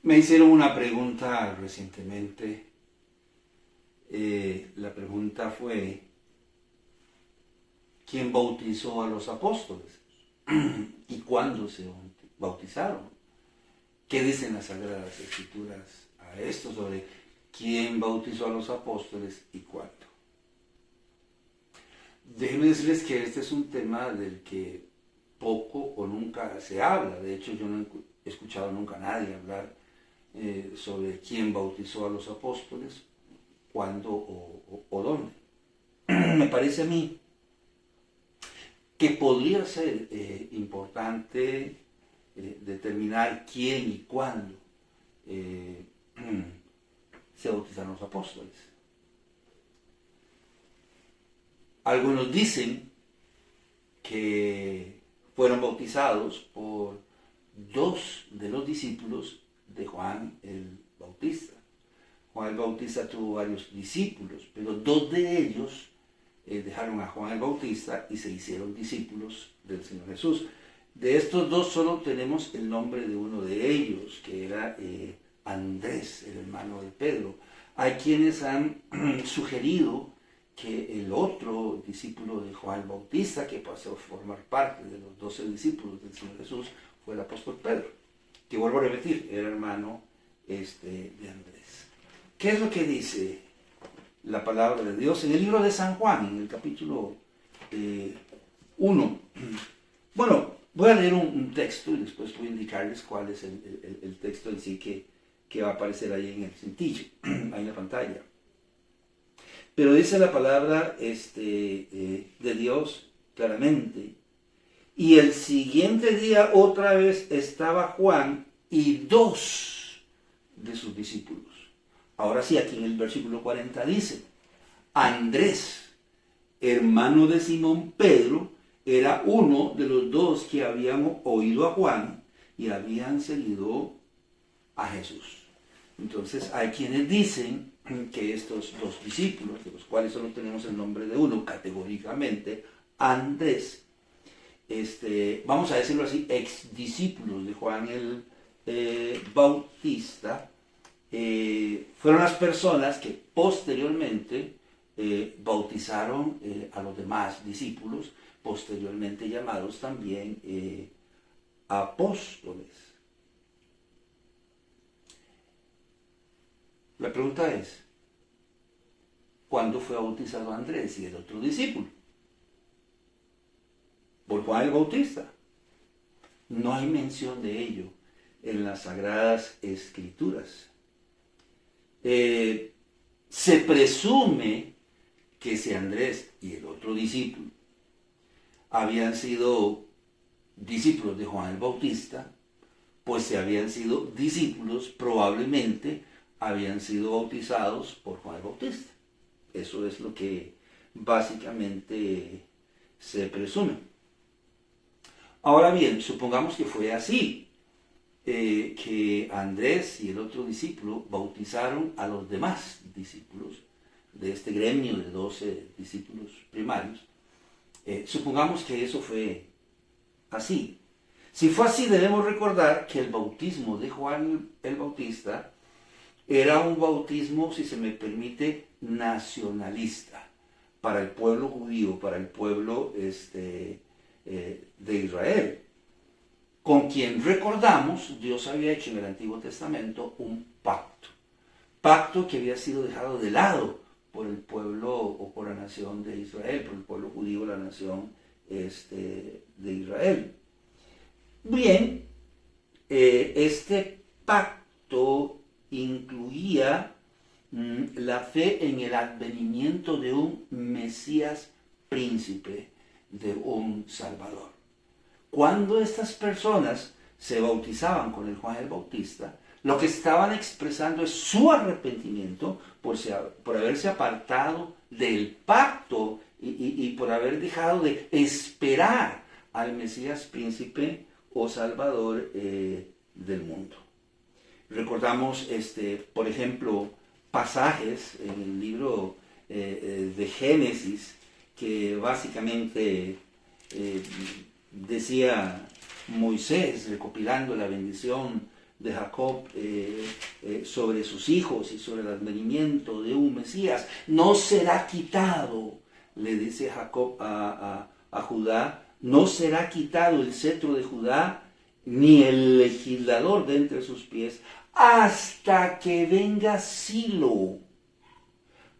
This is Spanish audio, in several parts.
Me hicieron una pregunta recientemente. La pregunta fue, ¿quién bautizó a los apóstoles? ¿Y cuándo se bautizaron? ¿Qué dicen las Sagradas Escrituras a esto sobre quién bautizó a los apóstoles y cuándo? Déjenme decirles que este es un tema del que poco o nunca se habla. De hecho, yo no he escuchado nunca a nadie hablar sobre quién bautizó a los apóstoles, cuándo o dónde. Me parece a mí que podría ser importante determinar quién y cuándo se bautizaron los apóstoles. Algunos dicen que fueron bautizados por dos de los discípulos de Juan el Bautista. Juan el Bautista tuvo varios discípulos, pero dos de ellos dejaron a Juan el Bautista y se hicieron discípulos del Señor Jesús. De estos dos solo tenemos el nombre de uno de ellos, que era Andrés, el hermano de Pedro. Hay quienes han sugerido que el otro discípulo de Juan el Bautista, que pasó a formar parte de los 12 discípulos del Señor Jesús, fue el apóstol Pedro, que vuelvo a repetir, era hermano de Andrés. ¿Qué es lo que dice la palabra de Dios en el libro de San Juan, en el capítulo 1? Bueno, voy a leer un texto y después voy a indicarles cuál es el texto en sí que va a aparecer ahí en el cintillo, ahí en la pantalla. Pero dice la palabra de Dios claramente. Y el siguiente día otra vez estaba Juan y dos de sus discípulos. Ahora sí, aquí en el versículo 40 dice, Andrés, hermano de Simón Pedro, era uno de los dos que habían oído a Juan y habían seguido a Jesús. Entonces hay quienes dicen que estos dos discípulos, de los cuales solo tenemos el nombre de uno categóricamente, Andrés, vamos a decirlo así, ex discípulos de Juan el Bautista, fueron las personas que posteriormente bautizaron a los demás discípulos, posteriormente llamados también apóstoles. La pregunta es, ¿cuándo fue bautizado Andrés y el otro discípulo? Por Juan el Bautista. No hay mención de ello en las Sagradas Escrituras. Se presume que si Andrés y el otro discípulo habían sido discípulos de Juan el Bautista, pues si habían sido discípulos, probablemente habían sido bautizados por Juan el Bautista. Eso es lo que básicamente se presume. Ahora bien, supongamos que fue así, que Andrés y el otro discípulo bautizaron a los demás discípulos de este gremio de 12 discípulos primarios. Supongamos que eso fue así. Si fue así, debemos recordar que el bautismo de Juan el Bautista era un bautismo, si se me permite, nacionalista para el pueblo judío, para el pueblo de Israel, con quien, recordamos, Dios había hecho en el Antiguo Testamento un pacto que había sido dejado de lado por el pueblo o por la nación de Israel, por el pueblo judío, la nación de Israel. Bien, este pacto incluía la fe en el advenimiento de un Mesías príncipe, de un Salvador. Cuando estas personas se bautizaban con el Juan el Bautista, lo que estaban expresando es su arrepentimiento por haberse apartado del pacto y por haber dejado de esperar al Mesías príncipe o Salvador del mundo. Recordamos, por ejemplo, pasajes en el libro de Génesis que básicamente decía Moisés, recopilando la bendición de Jacob sobre sus hijos y sobre el advenimiento de un Mesías. No será quitado, le dice Jacob a Judá, no será quitado el cetro de Judá, ni el legislador de entre sus pies, hasta que venga Silo.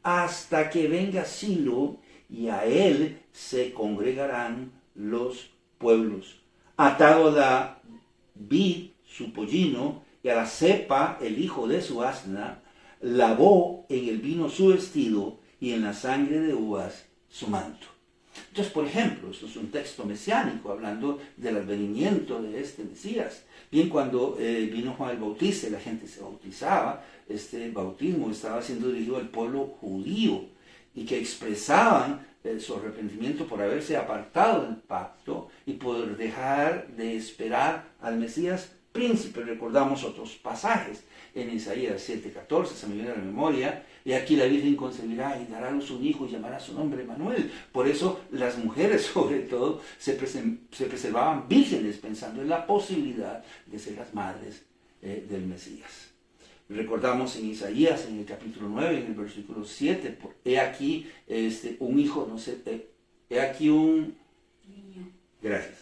Hasta que venga Silo, y a él se congregarán los pueblos. Atado a la vid su pollino, y a la cepa el hijo de su asna, lavó en el vino su vestido, y en la sangre de uvas su manto. Entonces, por ejemplo, esto es un texto mesiánico hablando del advenimiento de este Mesías. Bien, cuando vino Juan el Bautista y la gente se bautizaba, este bautismo estaba siendo dirigido al pueblo judío y que expresaban su arrepentimiento por haberse apartado del pacto y por dejar de esperar al Mesías príncipe. Recordamos otros pasajes en Isaías 7:14, se me viene a la memoria, y aquí la Virgen concebirá y dará a luz un hijo y llamará su nombre Emmanuel. Por eso las mujeres sobre todo se preservaban vírgenes pensando en la posibilidad de ser las madres del Mesías. Recordamos en Isaías, en el capítulo 9, en el versículo 7, he aquí un hijo, no sé, he aquí un niño. Gracias.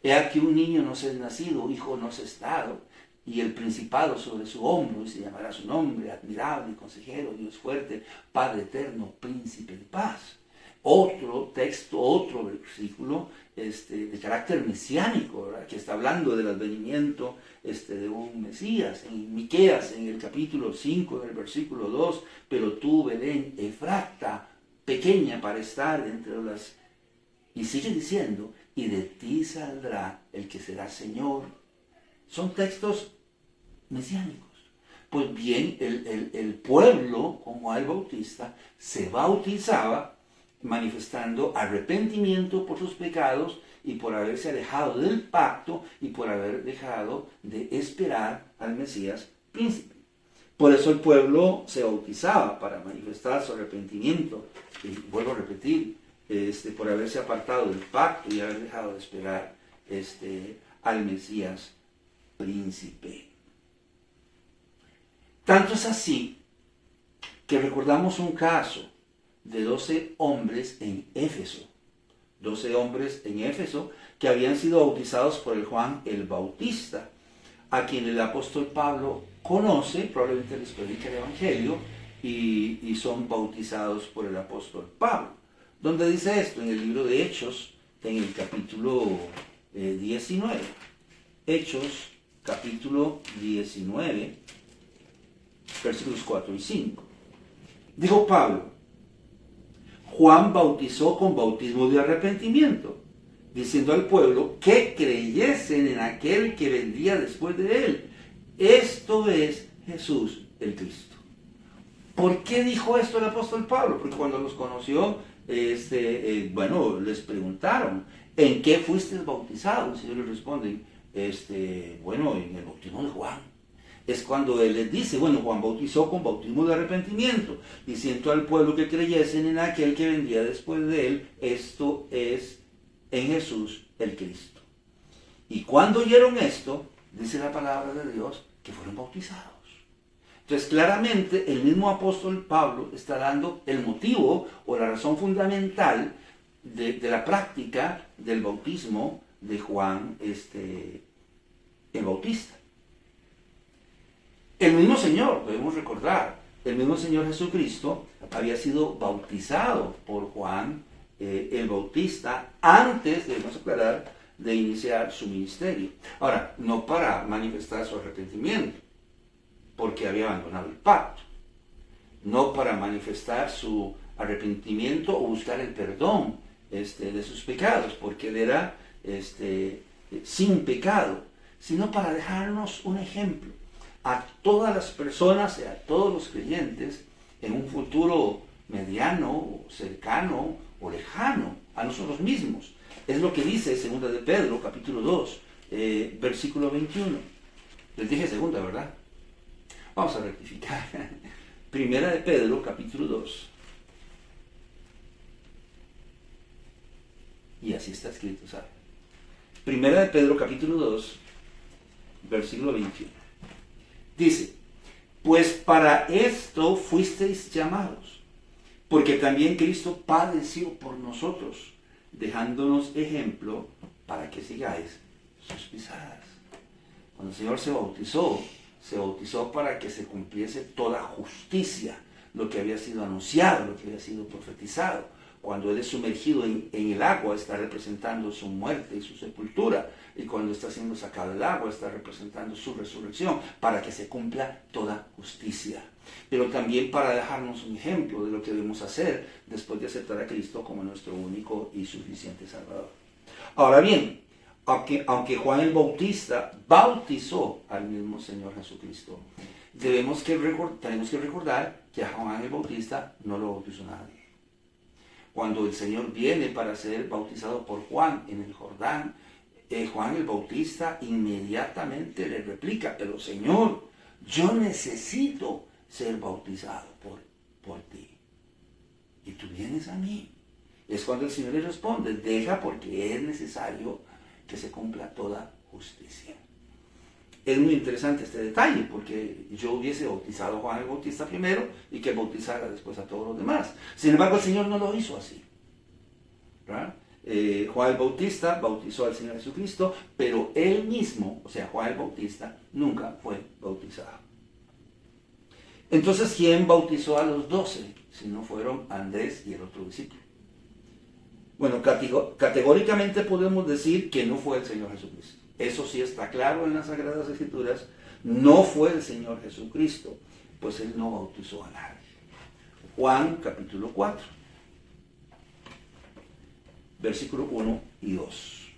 He aquí un niño nos es nacido, hijo nos es dado, y el principado sobre su hombro, y se llamará su nombre, admirable, consejero, Dios fuerte, Padre eterno, príncipe de paz. Otro texto, otro versículo de carácter mesiánico, ¿verdad?, que está hablando del advenimiento de un Mesías. En Miqueas, en el capítulo 5, en el versículo 2, pero tú, Belén, Efrata, pequeña para estar entre las... Y sigue diciendo, y de ti saldrá el que será Señor. Son textos mesiánicos. Pues bien, el pueblo, como Juan el Bautista, se bautizaba manifestando arrepentimiento por sus pecados y por haberse alejado del pacto y por haber dejado de esperar al Mesías príncipe. Por eso el pueblo se bautizaba, para manifestar su arrepentimiento, y vuelvo a repetir, por haberse apartado del pacto y haber dejado de esperar al Mesías príncipe. Tanto es así que recordamos un caso de 12 hombres en Éfeso. 12 hombres en Éfeso que habían sido bautizados por el Juan el Bautista, a quien el apóstol Pablo conoce, probablemente les predica el Evangelio, y son bautizados por el apóstol Pablo. ¿Dónde dice esto? En el libro de Hechos, en el capítulo 19. Hechos, capítulo 19, versículos 4 y 5. Dijo Pablo, Juan bautizó con bautismo de arrepentimiento, diciendo al pueblo que creyesen en aquel que vendría después de él. Esto es Jesús el Cristo. ¿Por qué dijo esto el apóstol Pablo? Porque cuando los conoció, les preguntaron, ¿en qué fuisteis bautizados? Y ellos les responden, en el bautismo de Juan. Es cuando él les dice, Juan bautizó con bautismo de arrepentimiento, diciendo al pueblo que creyesen en aquel que vendría después de él. Esto es en Jesús el Cristo. Y cuando oyeron esto, dice la palabra de Dios, que fueron bautizados. Entonces, claramente, el mismo apóstol Pablo está dando el motivo o la razón fundamental de la práctica del bautismo de Juan el Bautista. El mismo Señor, debemos recordar, el mismo Señor Jesucristo había sido bautizado por Juan el Bautista antes, debemos aclarar, de iniciar su ministerio. Ahora, no para manifestar su arrepentimiento, porque había abandonado el pacto, no para manifestar su arrepentimiento o buscar el perdón de sus pecados, porque él era sin pecado, sino para dejarnos un ejemplo a todas las personas y a todos los creyentes en un futuro mediano, cercano o lejano a nosotros mismos. Es lo que dice 2 de Pedro, capítulo 2, versículo 21. Les dije segunda, ¿verdad? Vamos a rectificar. 1 de Pedro, capítulo 2. Y así está escrito, ¿sabe? 1 de Pedro, capítulo 2, versículo 21. Dice, pues para esto fuisteis llamados, porque también Cristo padeció por nosotros, dejándonos ejemplo para que sigáis sus pisadas. Cuando el Señor se bautizó para que se cumpliese toda justicia, lo que había sido anunciado, lo que había sido profetizado. Cuando Él es sumergido en el agua, está representando su muerte y su sepultura. Y cuando está siendo sacado del agua, está representando su resurrección, para que se cumpla toda justicia. Pero también para dejarnos un ejemplo de lo que debemos hacer después de aceptar a Cristo como nuestro único y suficiente Salvador. Ahora bien, aunque Juan el Bautista bautizó al mismo Señor Jesucristo, tenemos que recordar que a Juan el Bautista no lo bautizó nadie. Cuando el Señor viene para ser bautizado por Juan en el Jordán, Juan el Bautista inmediatamente le replica, pero Señor, yo necesito ser bautizado por ti. Y tú vienes a mí. Es cuando el Señor le responde, deja porque es necesario que se cumpla toda justicia. Es muy interesante este detalle, porque yo hubiese bautizado a Juan el Bautista primero y que bautizara después a todos los demás. Sin embargo, el Señor no lo hizo así. ¿Verdad? Juan el Bautista bautizó al Señor Jesucristo, pero él mismo, o sea, Juan el Bautista, nunca fue bautizado. Entonces, ¿quién bautizó a los 12? Si no fueron Andrés y el otro discípulo. Bueno, categóricamente podemos decir que no fue el Señor Jesucristo. Eso sí está claro en las Sagradas Escrituras. No fue el Señor Jesucristo, pues Él no bautizó a nadie. Juan capítulo 4, versículo 1 y 2.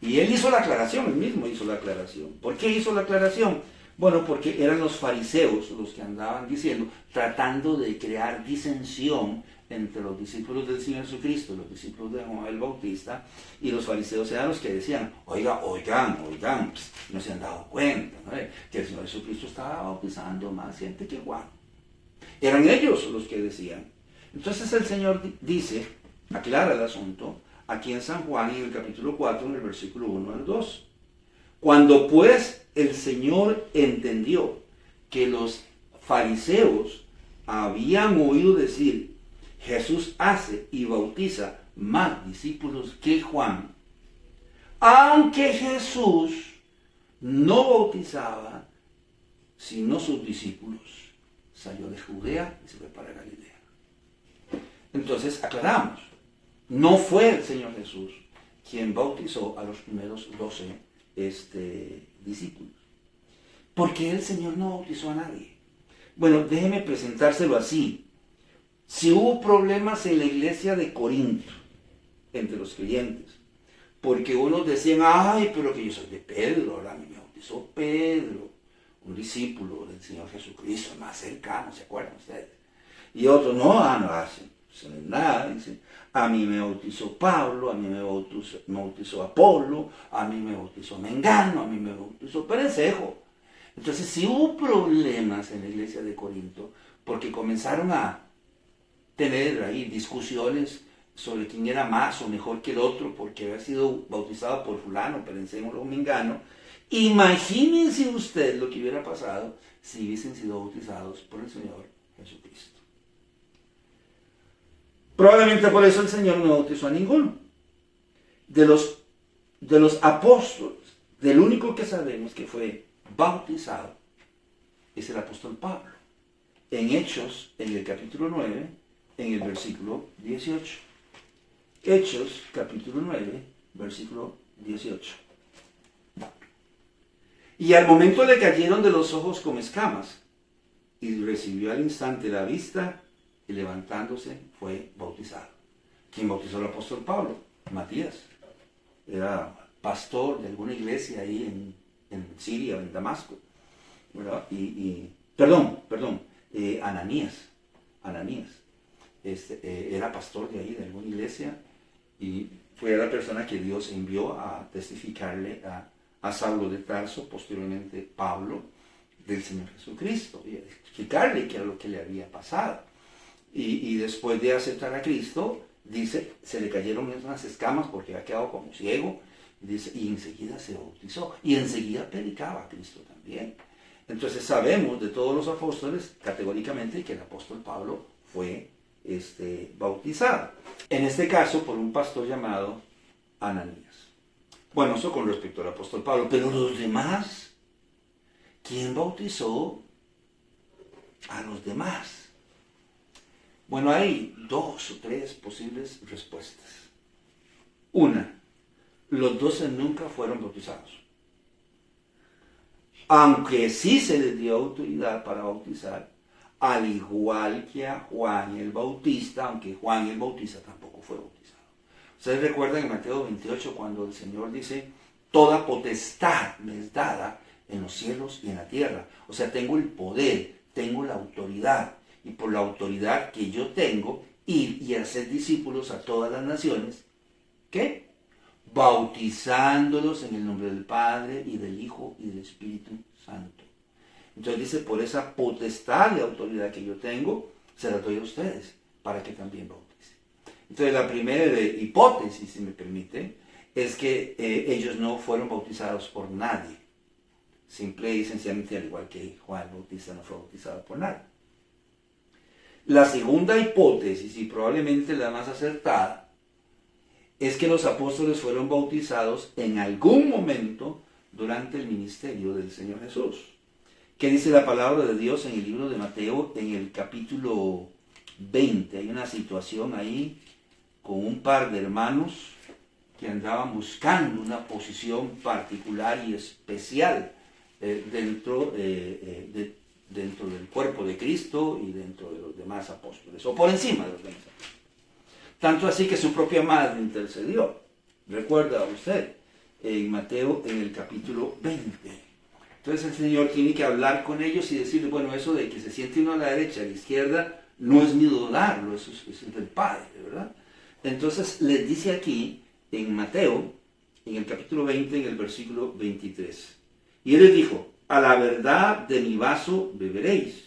Y Él hizo la aclaración, Él mismo hizo la aclaración. ¿Por qué hizo la aclaración? Bueno, porque eran los fariseos los que andaban diciendo, tratando de crear disensión entre los discípulos del Señor Jesucristo, los discípulos de Juan el Bautista, y los fariseos eran los que decían, oigan, no se han dado cuenta, ¿no? Que el Señor Jesucristo estaba bautizando más gente que Juan. Eran ellos los que decían. Entonces el Señor dice, aclara el asunto, aquí en San Juan, en el capítulo 4, en el versículo 1 al 2. Cuando pues el Señor entendió que los fariseos habían oído decir, Jesús hace y bautiza más discípulos que Juan, aunque Jesús no bautizaba sino sus discípulos, salió de Judea y se fue para Galilea. Entonces aclaramos, no fue el Señor Jesús quien bautizó a los primeros 12 discípulos. ¿Por qué el Señor no bautizó a nadie? Bueno, déjeme presentárselo así. Si hubo problemas en la iglesia de Corinto, entre los creyentes, porque unos decían, pero que yo soy de Pedro, ahora a mí me bautizó Pedro, un discípulo del Señor Jesucristo, más cercano, ¿se acuerdan ustedes? Y otros, no hacen nada, dicen, a mí me bautizó Pablo, a mí me bautizó Apolo, a mí me bautizó Mengano, a mí me bautizó Perencejo. Entonces, si hubo problemas en la iglesia de Corinto, porque comenzaron a tener ahí discusiones sobre quién era más o mejor que el otro, porque había sido bautizado por fulano, Perencejo o Mengano, imagínense usted lo que hubiera pasado si hubiesen sido bautizados por el Señor Jesucristo. Probablemente por eso el Señor no bautizó a ninguno. De los apóstoles, del único que sabemos que fue bautizado es el apóstol Pablo. En Hechos, en el capítulo 9, en el versículo 18. Hechos, capítulo 9, versículo 18. Y al momento le cayeron de los ojos como escamas, y recibió al instante la vista, y levantándose fue bautizado. ¿Quién bautizó al apóstol Pablo? Matías. Era pastor de alguna iglesia ahí en Siria, en Damasco. ¿Verdad? Ananías. Era pastor de ahí, de alguna iglesia, y fue la persona que Dios envió a testificarle a Saulo de Tarso, posteriormente Pablo, del Señor Jesucristo, y a explicarle qué era lo que le había pasado. Y después de aceptar a Cristo, dice, se le cayeron unas escamas porque había quedado como ciego, Dice, y enseguida se bautizó. Y enseguida predicaba a Cristo también. Entonces sabemos de todos los apóstoles categóricamente que el apóstol Pablo fue bautizado. En este caso por un pastor llamado Ananías. Bueno, eso con respecto al apóstol Pablo. Pero los demás, ¿quién bautizó a los demás? Bueno, hay 2 o 3 posibles respuestas. Una, los 12 nunca fueron bautizados. Aunque sí se les dio autoridad para bautizar, al igual que a Juan el Bautista, aunque Juan el Bautista tampoco fue bautizado. Ustedes recuerdan en Mateo 28 cuando el Señor dice, toda potestad me es dada en los cielos y en la tierra. O sea, tengo el poder, tengo la autoridad. Y por la autoridad que yo tengo, ir y hacer discípulos a todas las naciones, ¿qué? Bautizándolos en el nombre del Padre y del Hijo y del Espíritu Santo. Entonces dice, por esa potestad y autoridad que yo tengo, se la doy a ustedes, para que también bauticen. Entonces la primera hipótesis, si me permite, es que ellos no fueron bautizados por nadie. Simple y sencillamente, al igual que Juan el Bautista no fue bautizado por nadie. La segunda hipótesis, y probablemente la más acertada, es que los apóstoles fueron bautizados en algún momento durante el ministerio del Señor Jesús. ¿Qué dice la palabra de Dios en el libro de Mateo, en el capítulo 20? Hay una situación ahí con un par de hermanos que andaban buscando una posición particular y especial dentro del cuerpo de Cristo y dentro de los demás apóstoles, o por encima de los demás apóstoles. Tanto así que su propia madre intercedió. Recuerda usted, en Mateo, en el capítulo 20. Entonces el Señor tiene que hablar con ellos y decirles, bueno, eso de que se siente uno a la derecha, a la izquierda, no es mi darlo, eso es del Padre, ¿verdad? Entonces les dice aquí, en Mateo, en el capítulo 20, en el versículo 23. Y Él les dijo, a la verdad de mi vaso beberéis,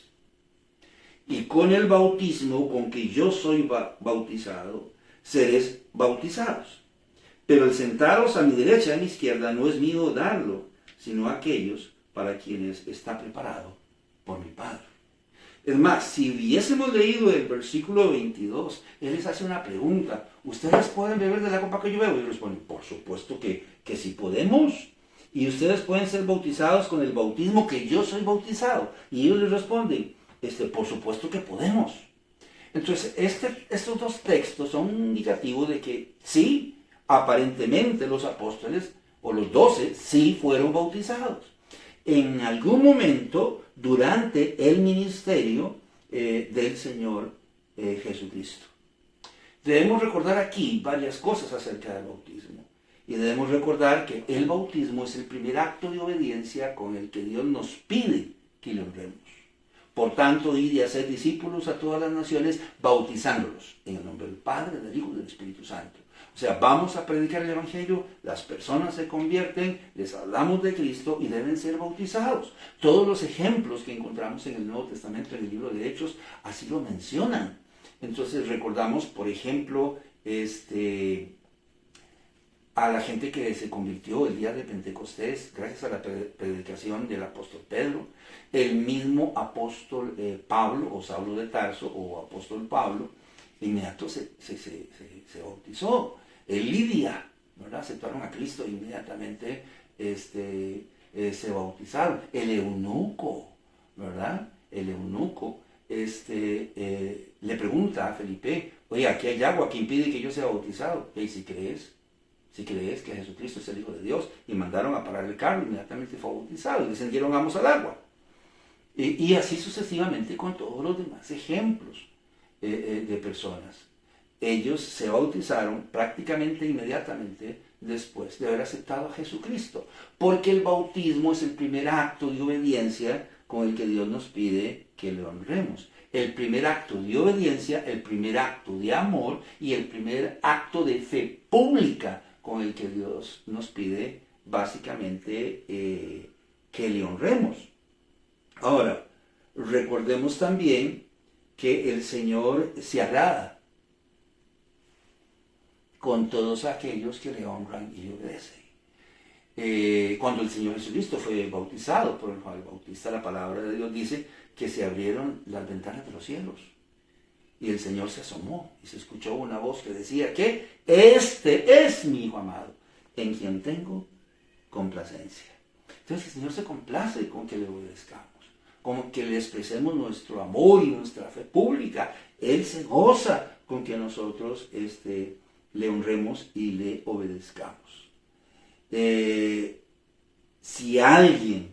y con el bautismo con que yo soy bautizado, seréis bautizados. Pero el sentaros a mi derecha y a mi izquierda no es mío darlo, sino a aquellos para quienes está preparado por mi Padre. Es más, si hubiésemos leído el versículo 22, Él les hace una pregunta. ¿Ustedes pueden beber de la copa que yo bebo? Y ellos responden, por supuesto que sí podemos. Y ustedes pueden ser bautizados con el bautismo que yo soy bautizado. Y ellos les responden, por supuesto que podemos. Entonces, estos 2 textos son un indicativo de que sí, aparentemente los apóstoles, o los 12, sí fueron bautizados. En algún momento durante el ministerio del Señor Jesucristo. Debemos recordar aquí varias cosas acerca del bautismo. Y debemos recordar que el bautismo es el primer acto de obediencia con el que Dios nos pide que le honremos. Por tanto, ir y hacer discípulos a todas las naciones, bautizándolos en el nombre del Padre, del Hijo y del Espíritu Santo. O sea, vamos a predicar el Evangelio, las personas se convierten, les hablamos de Cristo y deben ser bautizados. Todos los ejemplos que encontramos en el Nuevo Testamento, en el libro de Hechos, así lo mencionan. Entonces recordamos, por ejemplo, a la gente que se convirtió el día de Pentecostés, gracias a la predicación del apóstol Pedro, el mismo apóstol Pablo, o Saulo de Tarso, o apóstol Pablo, de inmediato se bautizó. Lidia, ¿verdad? Aceptaron a Cristo e inmediatamente se bautizaron. El eunuco, ¿verdad? El eunuco le pregunta a Felipe, oye, aquí hay agua que impide que yo sea bautizado. Y si crees que Jesucristo es el Hijo de Dios, y mandaron a parar el carro, inmediatamente fue bautizado y descendieron ambos al agua. Y así sucesivamente con todos los demás ejemplos de personas. Ellos se bautizaron prácticamente inmediatamente después de haber aceptado a Jesucristo, porque el bautismo es el primer acto de obediencia con el que Dios nos pide que le honremos. El primer acto de obediencia, el primer acto de amor y el primer acto de fe pública con el que Dios nos pide básicamente que le honremos. Ahora, recordemos también que el Señor se agrada con todos aquellos que le honran y le obedecen. Cuando el Señor Jesucristo fue bautizado por Juan el Bautista, la palabra de Dios dice que se abrieron las ventanas de los cielos. Y el Señor se asomó y se escuchó una voz que decía que este es mi Hijo amado, en quien tengo complacencia. Entonces el Señor se complace con que le obedezcamos, con que le expresemos nuestro amor y nuestra fe pública. Él se goza con que nosotros le honremos y le obedezcamos. Si alguien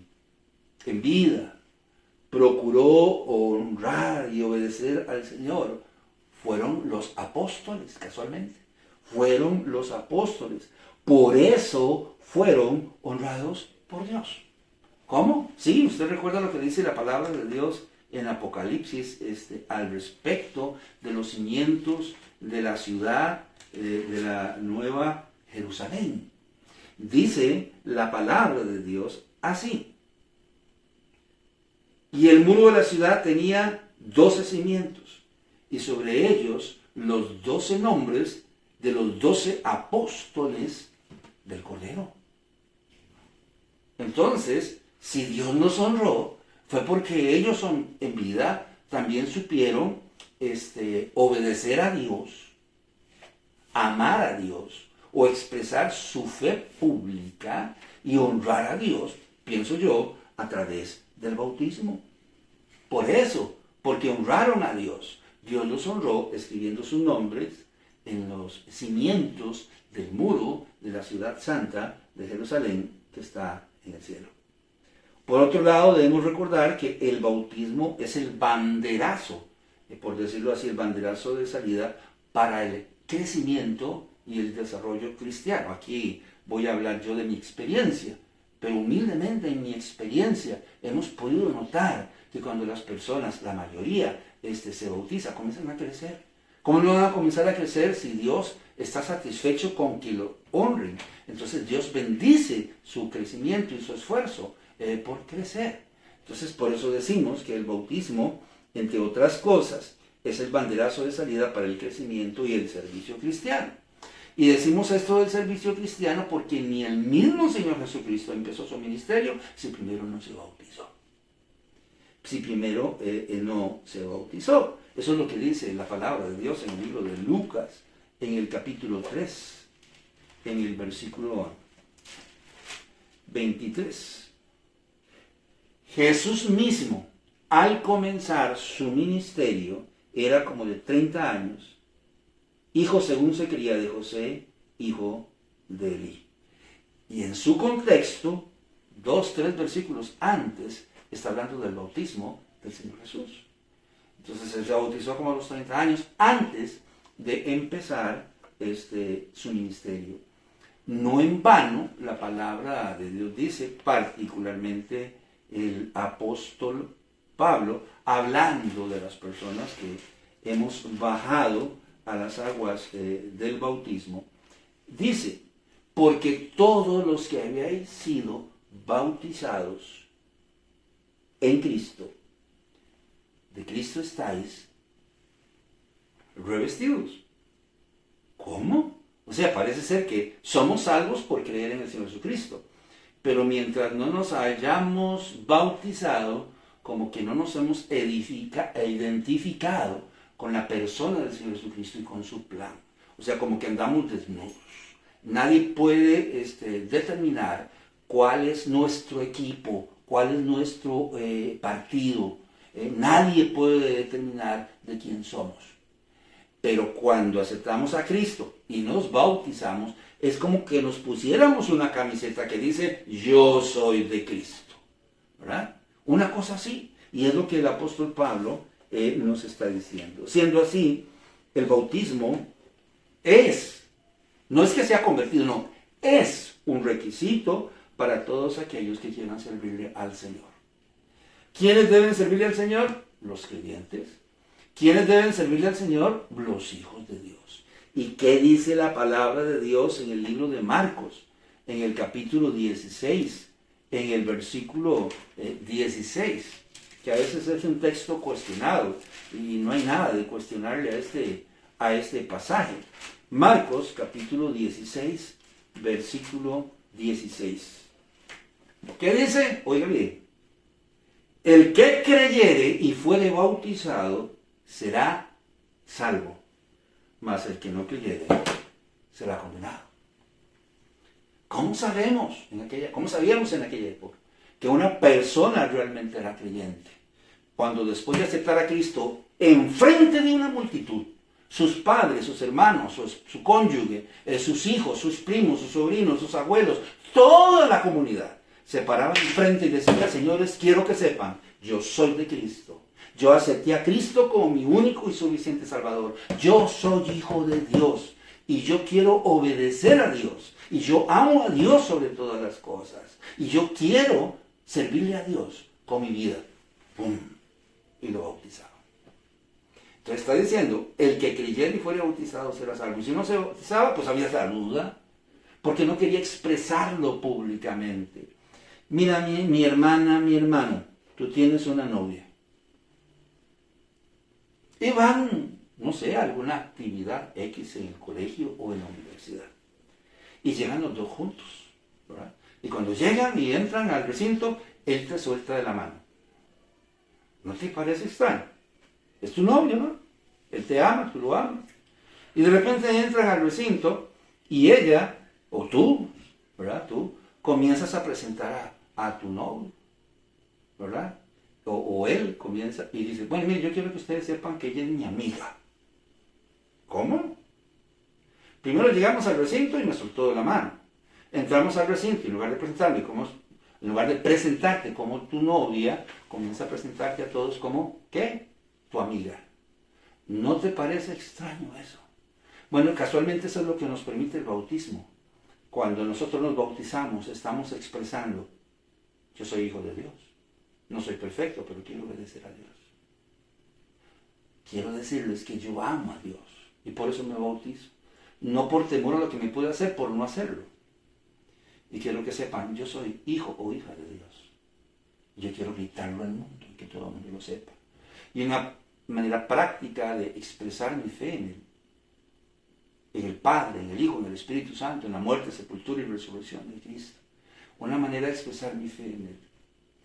en vida procuró honrar y obedecer al Señor, fueron los apóstoles, casualmente. Fueron los apóstoles. Por eso fueron honrados por Dios. ¿Cómo? Sí, usted recuerda lo que dice la palabra de Dios en Apocalipsis al respecto de los cimientos de la ciudad, de la nueva Jerusalén. Dice la palabra de Dios así. Y el muro de la ciudad tenía 12 cimientos, y sobre ellos los 12 nombres de los 12 apóstoles del Cordero. Entonces, si Dios nos honró, fue porque ellos en vida también supieron obedecer a Dios, amar a Dios, o expresar su fe pública y honrar a Dios, pienso yo, a través del bautismo. Por eso, porque honraron a Dios, Dios los honró escribiendo sus nombres en los cimientos del muro de la ciudad santa de Jerusalén que está en el cielo. Por otro lado, debemos recordar que el bautismo es el banderazo, por decirlo así, el banderazo de salida para el crecimiento y el desarrollo cristiano. Aquí voy a hablar yo de mi experiencia, pero humildemente en mi experiencia hemos podido notar que cuando las personas, la mayoría, se bautiza, comienzan a crecer. ¿Cómo no van a comenzar a crecer si Dios está satisfecho con que lo honren? Entonces Dios bendice su crecimiento y su esfuerzo por crecer. Entonces por eso decimos que el bautismo, entre otras cosas, es el banderazo de salida para el crecimiento y el servicio cristiano. Y decimos esto del servicio cristiano porque ni el mismo Señor Jesucristo empezó su ministerio si primero no se bautizó. Si primero no se bautizó. Eso es lo que dice la palabra de Dios en el libro de Lucas, en el capítulo 3, en el versículo 23. Jesús mismo, al comenzar su ministerio, era como de 30 años, hijo según se creía de José, hijo de Elí. Y en su contexto, 2-3 versículos antes, está hablando del bautismo del Señor Jesús. Entonces él se bautizó como a los 30 años antes de empezar su ministerio. No en vano, la palabra de Dios dice, particularmente el apóstol Pablo, hablando de las personas que hemos bajado a las aguas del bautismo, dice, porque todos los que habíais sido bautizados en Cristo, de Cristo estáis revestidos. ¿Cómo? O sea, parece ser que somos salvos por creer en el Señor Jesucristo, pero mientras no nos hayamos bautizado, como que no nos hemos identificado con la persona del Señor Jesucristo y con su plan. O sea, como que andamos desnudos. Nadie puede determinar cuál es nuestro equipo, cuál es nuestro partido. Nadie puede determinar de quién somos. Pero cuando aceptamos a Cristo y nos bautizamos, es como que nos pusiéramos una camiseta que dice, yo soy de Cristo. ¿Verdad? Una cosa así. Y es lo que el apóstol Pablo nos está diciendo. Siendo así, el bautismo no es que sea convertido, no, es un requisito para todos aquellos que quieran servirle al Señor. ¿Quiénes deben servirle al Señor? Los creyentes. ¿Quiénes deben servirle al Señor? Los hijos de Dios. ¿Y qué dice la palabra de Dios en el libro de Marcos, en el capítulo 16, en el versículo 16? Que a veces es un texto cuestionado y no hay nada de cuestionarle a este pasaje. Marcos capítulo 16, versículo 16. ¿Qué dice? Oiga bien. El que creyere y fuere bautizado será salvo, mas el que no creyere será condenado. ¿Cómo sabíamos en aquella época que una persona realmente era creyente? Cuando después de aceptar a Cristo, enfrente de una multitud, sus padres, sus hermanos, su cónyuge, sus hijos, sus primos, sus sobrinos, sus abuelos, toda la comunidad, se paraban enfrente y decían: señores, quiero que sepan, yo soy de Cristo. Yo acepté a Cristo como mi único y suficiente Salvador. Yo soy hijo de Dios y yo quiero obedecer a Dios. Y yo amo a Dios sobre todas las cosas. Y yo quiero servirle a Dios con mi vida. ¡Pum! Y lo bautizaron. Entonces está diciendo, el que creyera y fuera bautizado será salvo. Y si no se bautizaba, pues había esa duda, porque no quería expresarlo públicamente. Mira, mi hermana, mi hermano, tú tienes una novia. Y van, no sé, a alguna actividad X en el colegio o en la universidad. Y llegan los dos juntos, ¿verdad? Y cuando llegan y entran al recinto, él te suelta de la mano. ¿No te parece extraño? Es tu novio, ¿no? Él te ama, tú lo amas. Y de repente entran al recinto y ella, o tú, ¿verdad? Tú comienzas a presentar a tu novio, ¿verdad? O él comienza y dice: bueno, mire, yo quiero que ustedes sepan que ella es mi amiga. ¿Cómo? Primero llegamos al recinto y me soltó de la mano. Entramos al recinto y en lugar de presentarte como tu novia, comienza a presentarte a todos como, ¿qué? Tu amiga. ¿No te parece extraño eso? Bueno, casualmente eso es lo que nos permite el bautismo. Cuando nosotros nos bautizamos, estamos expresando: yo soy hijo de Dios. No soy perfecto, pero quiero obedecer a Dios. Quiero decirles que yo amo a Dios y por eso me bautizo. No por temor a lo que me puede hacer, por no hacerlo. Y quiero que sepan, yo soy hijo o hija de Dios. Yo quiero gritarlo al mundo y que todo el mundo lo sepa. Y una manera práctica de expresar mi fe en el Padre, en el Hijo, en el Espíritu Santo, en la muerte, sepultura y resurrección de Cristo. Una manera de expresar mi fe en Él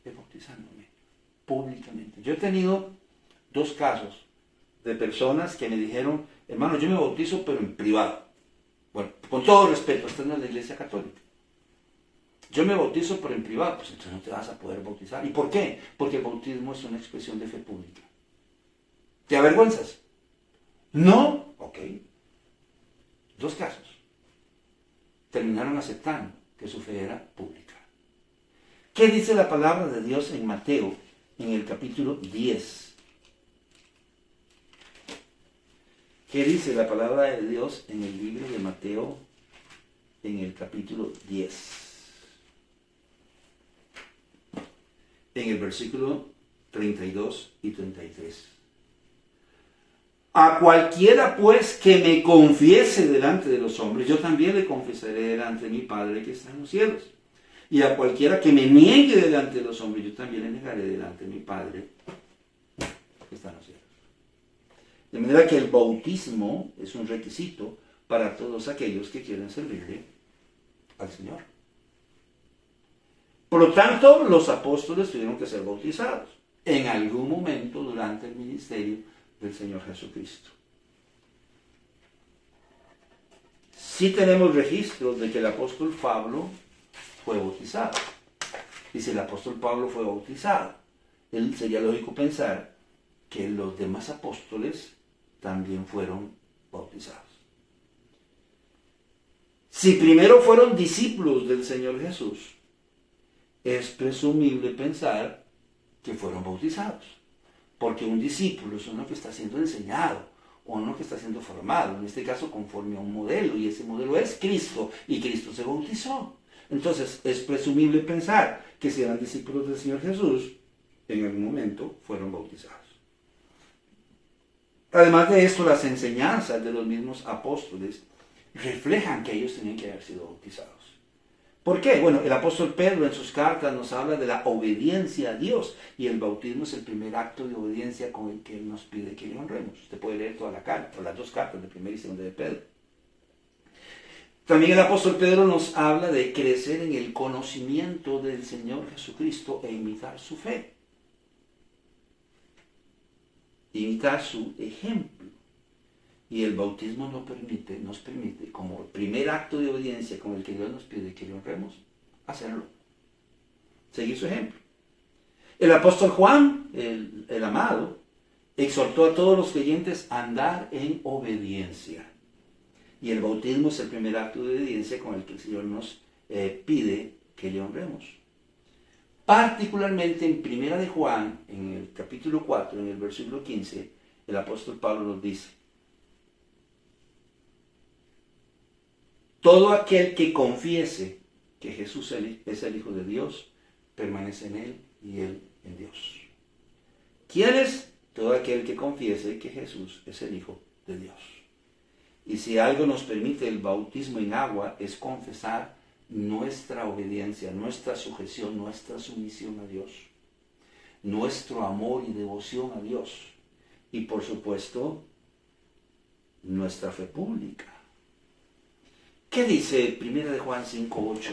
es bautizándome públicamente. Yo he tenido 2 casos de personas que me dijeron: hermano, yo me bautizo pero en privado. Bueno, con todo respeto, esta no es la Iglesia Católica. Yo me bautizo pero en privado. Pues entonces no te vas a poder bautizar. ¿Y por qué? Porque el bautismo es una expresión de fe pública. ¿Te avergüenzas? No. Ok. 2 casos. Terminaron aceptando que su fe era pública. ¿Qué dice la palabra de Dios en Mateo, en el capítulo 10? ¿Qué dice la palabra de Dios en el libro de Mateo, en el capítulo 10? En el versículo 32 y 33. A cualquiera pues que me confiese delante de los hombres, yo también le confesaré delante de mi Padre que está en los cielos. Y a cualquiera que me niegue delante de los hombres, yo también le negaré delante de mi Padre que está en los cielos. De manera que el bautismo es un requisito para todos aquellos que quieren servirle al Señor. Por lo tanto, los apóstoles tuvieron que ser bautizados en algún momento durante el ministerio del Señor Jesucristo. Sí tenemos registros de que el apóstol Pablo fue bautizado. Y si el apóstol Pablo fue bautizado, sería lógico pensar que los demás apóstoles también fueron bautizados. Si primero fueron discípulos del Señor Jesús, es presumible pensar que fueron bautizados. Porque un discípulo es uno que está siendo enseñado, o uno que está siendo formado, en este caso conforme a un modelo, y ese modelo es Cristo, y Cristo se bautizó. Entonces, es presumible pensar que si eran discípulos del Señor Jesús, en algún momento fueron bautizados. Además de esto, las enseñanzas de los mismos apóstoles reflejan que ellos tenían que haber sido bautizados. ¿Por qué? Bueno, el apóstol Pedro en sus cartas nos habla de la obediencia a Dios, y el bautismo es el primer acto de obediencia con el que Él nos pide que le honremos. Usted puede leer toda la carta, o las 2 cartas de 1 y 2 de Pedro. También el apóstol Pedro nos habla de crecer en el conocimiento del Señor Jesucristo e imitar su fe. Imitar su ejemplo. Y el bautismo nos permite, como el primer acto de obediencia con el que Dios nos pide que le honremos, hacerlo. Seguir su ejemplo. El apóstol Juan, el amado, exhortó a todos los creyentes a andar en obediencia. Y el bautismo es el primer acto de obediencia con el que el Señor nos pide que le honremos. Particularmente en Primera de Juan, en el capítulo 4, en el versículo 15, el apóstol Pablo nos dice: todo aquel que confiese que Jesús es el Hijo de Dios, permanece en Él y Él en Dios. ¿Quién es? Todo aquel que confiese que Jesús es el Hijo de Dios. Y si algo nos permite el bautismo en agua, es confesar nuestra obediencia, nuestra sujeción, nuestra sumisión a Dios, nuestro amor y devoción a Dios, y por supuesto, nuestra fe pública. ¿Qué dice 1 de Juan 5:8?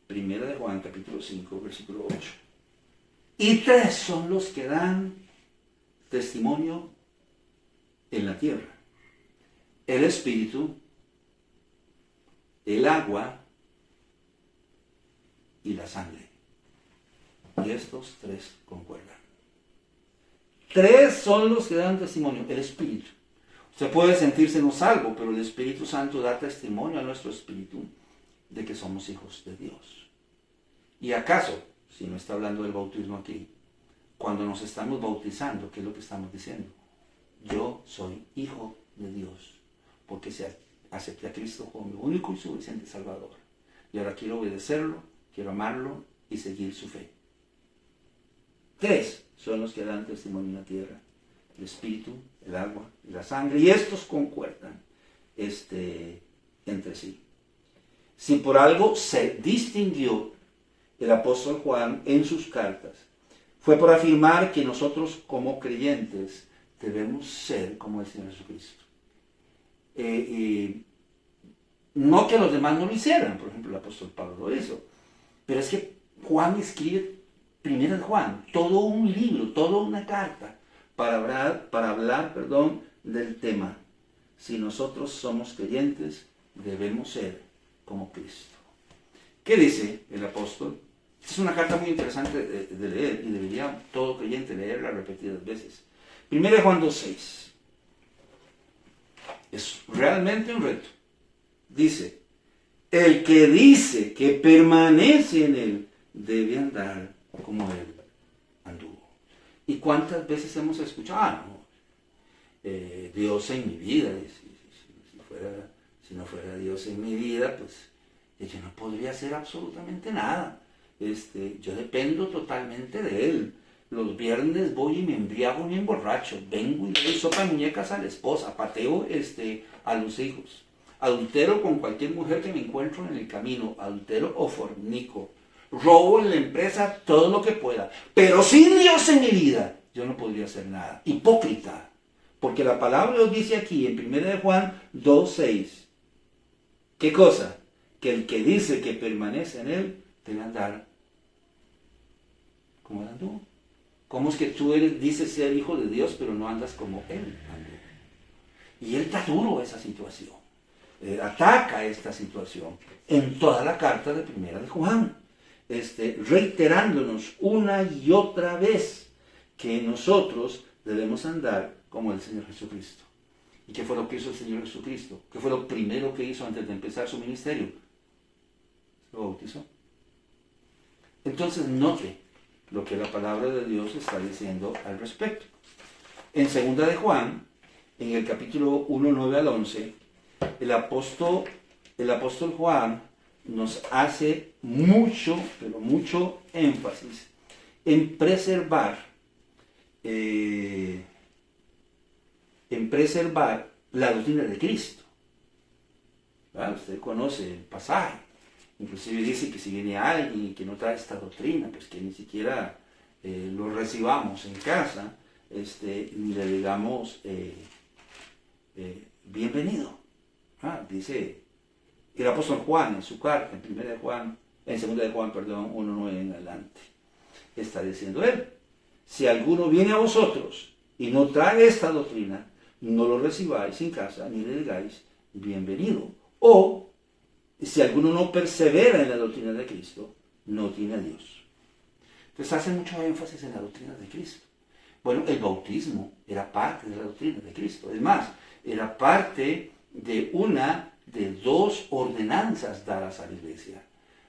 Primera de Juan, capítulo 5, versículo 8. Y 3 son los que dan testimonio en la tierra: el Espíritu, el agua y la sangre. Y estos 3 concuerdan. 3 son los que dan testimonio: el Espíritu. Usted puede sentirse no salvo, pero el Espíritu Santo da testimonio a nuestro espíritu de que somos hijos de Dios. ¿Y acaso, si no está hablando del bautismo aquí, cuando nos estamos bautizando, qué es lo que estamos diciendo? Yo soy hijo de Dios, porque acepté a Cristo como mi único y suficiente Salvador. Y ahora quiero obedecerlo, quiero amarlo y seguir su fe. 3 son los que dan testimonio en la tierra: el Espíritu, el agua y la sangre. Y estos concuerdan entre sí. Si por algo se distinguió el apóstol Juan en sus cartas, fue por afirmar que nosotros como creyentes debemos ser como el Señor Jesucristo. No que los demás no lo hicieran, por ejemplo el apóstol Pablo lo hizo, pero es que Juan escribe 1 de Juan, todo un libro, toda una carta para hablar del tema. Si nosotros somos creyentes, debemos ser como Cristo. ¿Qué dice el apóstol? Esta es una carta muy interesante de leer y debería todo creyente leerla repetidas veces. 1 de Juan 2:6. Es realmente un reto. Dice: el que dice que permanece en él debe andar como él anduvo. ¿Y cuántas veces hemos escuchado? Dios en mi vida. Si no fuera Dios en mi vida, pues yo no podría hacer absolutamente nada. Yo dependo totalmente de Él. Los viernes voy y me embriago y me emborracho. Vengo y le doy sopa de muñecas a la esposa. Pateo a los hijos. Adultero con cualquier mujer que me encuentro en el camino. Adultero o fornico. Robo en la empresa todo lo que pueda. Pero sin Dios en mi vida, yo no podría hacer nada. Hipócrita. Porque la palabra de Dios dice aquí en 1 de Juan 2:6. ¿Qué cosa? Que el que dice que permanece en Él debe andar como Él anduvo. ¿Cómo es que tú dices ser hijo de Dios, pero no andas como Él anduvo? Y Él está duro esa situación. Ataca esta situación en toda la carta de 1 de Juan. Reiterándonos una y otra vez que nosotros debemos andar como el Señor Jesucristo. ¿Y qué fue lo que hizo el Señor Jesucristo? ¿Qué fue lo primero que hizo antes de empezar su ministerio? Lo bautizó. Entonces note lo que la palabra de Dios está diciendo al respecto. En 2 de Juan, en el capítulo 1, 9 al 11, el apóstol Juan nos hace mucho, pero mucho énfasis en preservar la doctrina de Cristo. ¿Verdad? Usted conoce el pasaje. Inclusive dice que si viene alguien que no trae esta doctrina, pues que ni siquiera lo recibamos en casa. ni le digamos bienvenido. Dice el apóstol Juan en su carta, en 2 de Juan, 1:9 en adelante. Está diciendo él: si alguno viene a vosotros y no trae esta doctrina, no lo recibáis en casa, ni le digáis bienvenido. O, si alguno no persevera en la doctrina de Cristo, no tiene a Dios. Entonces hace mucho énfasis en la doctrina de Cristo. Bueno, el bautismo era parte de la doctrina de Cristo. Es más, era parte de una de dos ordenanzas dadas a la iglesia.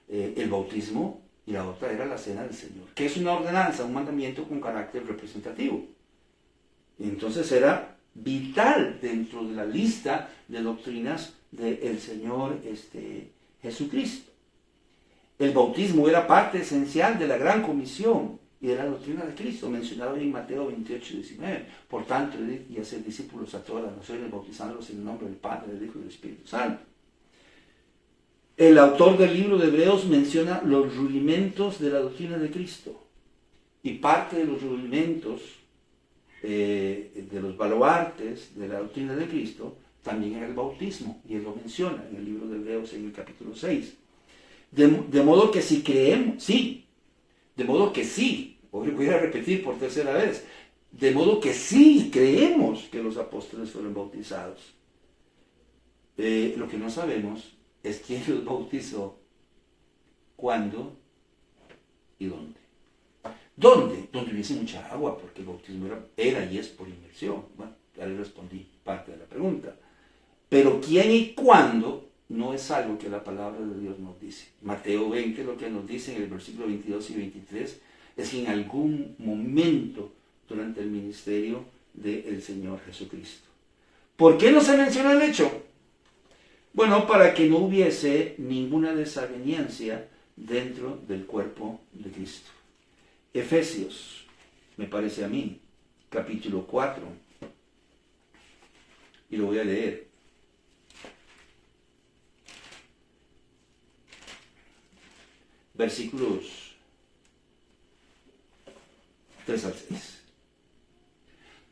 El bautismo y la otra era la cena del Señor, que es una ordenanza, un mandamiento con carácter representativo. Entonces era vital dentro de la lista de doctrinas del Señor Jesucristo. El bautismo era parte esencial de la gran comisión y de la doctrina de Cristo, mencionado en Mateo 28:19. Por tanto, id y hacer discípulos a todas las naciones, bautizándolos en el nombre del Padre, del Hijo y del Espíritu Santo. El autor del libro de Hebreos menciona los rudimentos de la doctrina de Cristo. Y parte de los rudimentos, de los baluartes de la doctrina de Cristo, también era el bautismo. Y él lo menciona en el libro de Hebreos en el capítulo 6. De modo que si creemos, voy a repetir por tercera vez, de modo que sí creemos que los apóstoles fueron bautizados. Lo que no sabemos es quién los bautizó, cuándo y dónde. ¿Dónde? Donde hubiese mucha agua, porque el bautismo era y es por inmersión. Bueno, ya le respondí parte de la pregunta. Pero quién y cuándo no es algo que la palabra de Dios nos dice. Mateo 20 lo que nos dice en el versículo 22 y 23 es que en algún momento durante el ministerio del Señor Jesucristo. ¿Por qué no se menciona el hecho? Bueno, para que no hubiese ninguna desaveniencia dentro del cuerpo de Cristo. Efesios, me parece a mí, capítulo 4, y lo voy a leer. Versículos 3 al 6.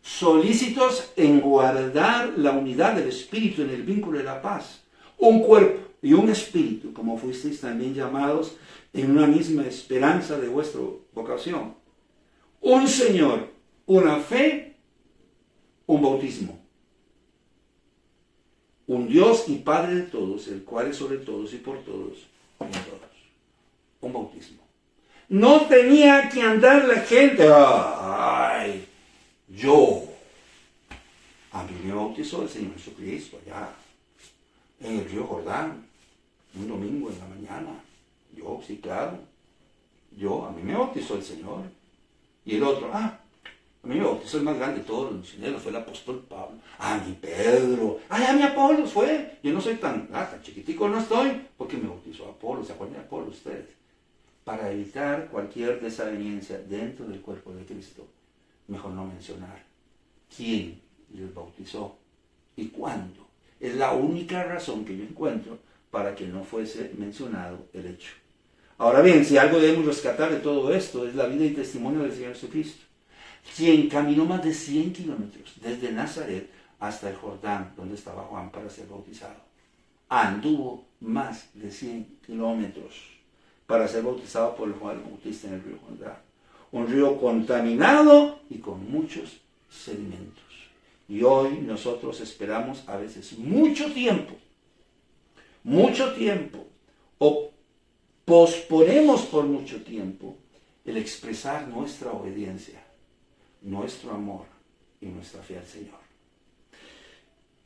Solícitos en guardar la unidad del Espíritu en el vínculo de la paz, un cuerpo y un espíritu, como fuisteis también llamados en una misma esperanza de vuestra vocación. Un Señor, una fe, un bautismo. Un Dios y Padre de todos, el cual es sobre todos y por todos y en todos. Un bautismo. No tenía que andar la gente, a mí me bautizó el Señor Jesucristo allá en el río Jordán, un domingo en la mañana. Yo, sí, claro. A mí me bautizó el Señor. Y el otro, a mí me bautizó el más grande de todos los misioneros, fue el apóstol Pablo. Mi Pedro. A mi Apolos fue. Yo no soy tan chiquitico, no estoy, porque me bautizó Apolos. ¿Se acuerdan de Apolos ustedes? Para evitar cualquier desaveniencia dentro del cuerpo de Cristo, mejor no mencionar quién les bautizó y cuándo. Es la única razón que yo encuentro para que no fuese mencionado el hecho. Ahora bien, si algo debemos rescatar de todo esto es la vida y testimonio del Señor Jesucristo, quien caminó más de 100 kilómetros desde Nazaret hasta el Jordán, donde estaba Juan para ser bautizado. Anduvo más de 100 kilómetros para ser bautizado por Juan el Bautista en el río Jordán. Un río contaminado y con muchos sedimentos. Y hoy nosotros esperamos a veces mucho tiempo, o posponemos por mucho tiempo el expresar nuestra obediencia, nuestro amor y nuestra fe al Señor.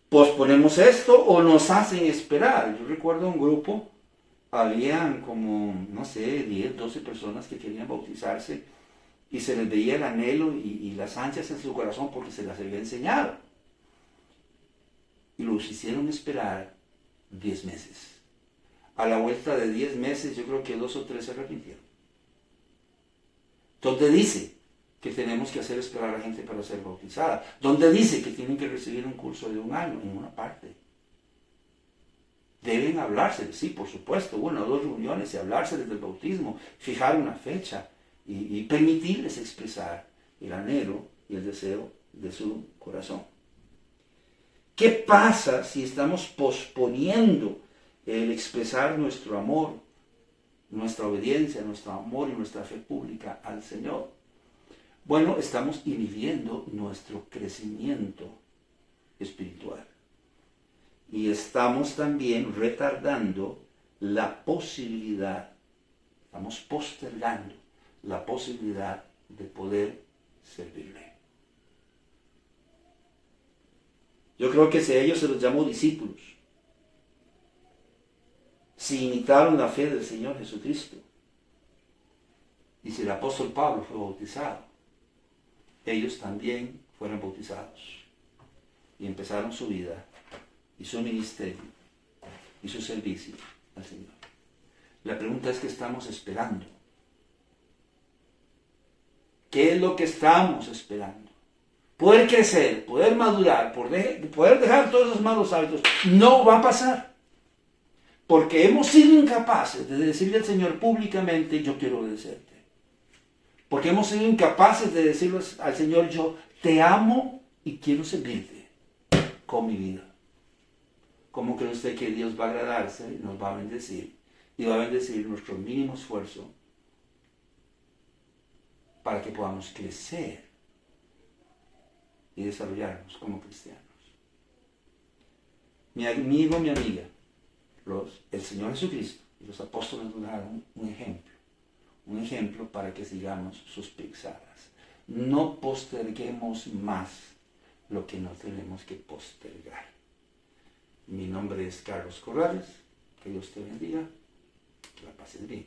Posponemos esto o nos hacen esperar. Yo recuerdo un grupo, habían como, 10, 12 personas que querían bautizarse y se les veía el anhelo y las ansias en su corazón porque se las había enseñado. Y los hicieron esperar 10 meses. A la vuelta de 10 meses yo creo que 2 o 3 se arrepintieron. ¿Dónde dice que tenemos que hacer esperar a la gente para ser bautizada? ¿Dónde dice que tienen que recibir un curso de 1 año? En ninguna parte. Deben hablarse, sí, por supuesto, 1 o 2 reuniones y hablarse desde el bautismo, fijar una fecha y permitirles expresar el anhelo y el deseo de su corazón. ¿Qué pasa si estamos posponiendo el expresar nuestro amor, nuestra obediencia, nuestro amor y nuestra fe pública al Señor? Bueno, estamos inhibiendo nuestro crecimiento espiritual. Y estamos también retardando la posibilidad, estamos postergando la posibilidad de poder servirle. Yo creo que si a ellos se los llamó discípulos, si imitaron la fe del Señor Jesucristo, y si el apóstol Pablo fue bautizado, ellos también fueron bautizados y empezaron su vida y su ministerio y su servicio al Señor. La pregunta es: ¿qué estamos esperando? ¿Qué es lo que estamos esperando? Poder crecer, poder madurar, poder dejar todos esos malos hábitos, no va a pasar. Porque hemos sido incapaces de decirle al Señor públicamente: yo quiero obedecerte. Porque hemos sido incapaces de decirle al Señor: yo te amo y quiero servirte con mi vida. ¿Cómo cree usted que Dios va a agradarse y nos va a bendecir? Y va a bendecir nuestro mínimo esfuerzo para que podamos crecer y desarrollarnos como cristianos. Mi amigo, mi amiga, el Señor Jesucristo y los apóstoles nos daron un ejemplo para que sigamos sus pisadas. No posterguemos más lo que no tenemos que postergar. Mi nombre es Carlos Corrales, que Dios te bendiga, que la pases bien.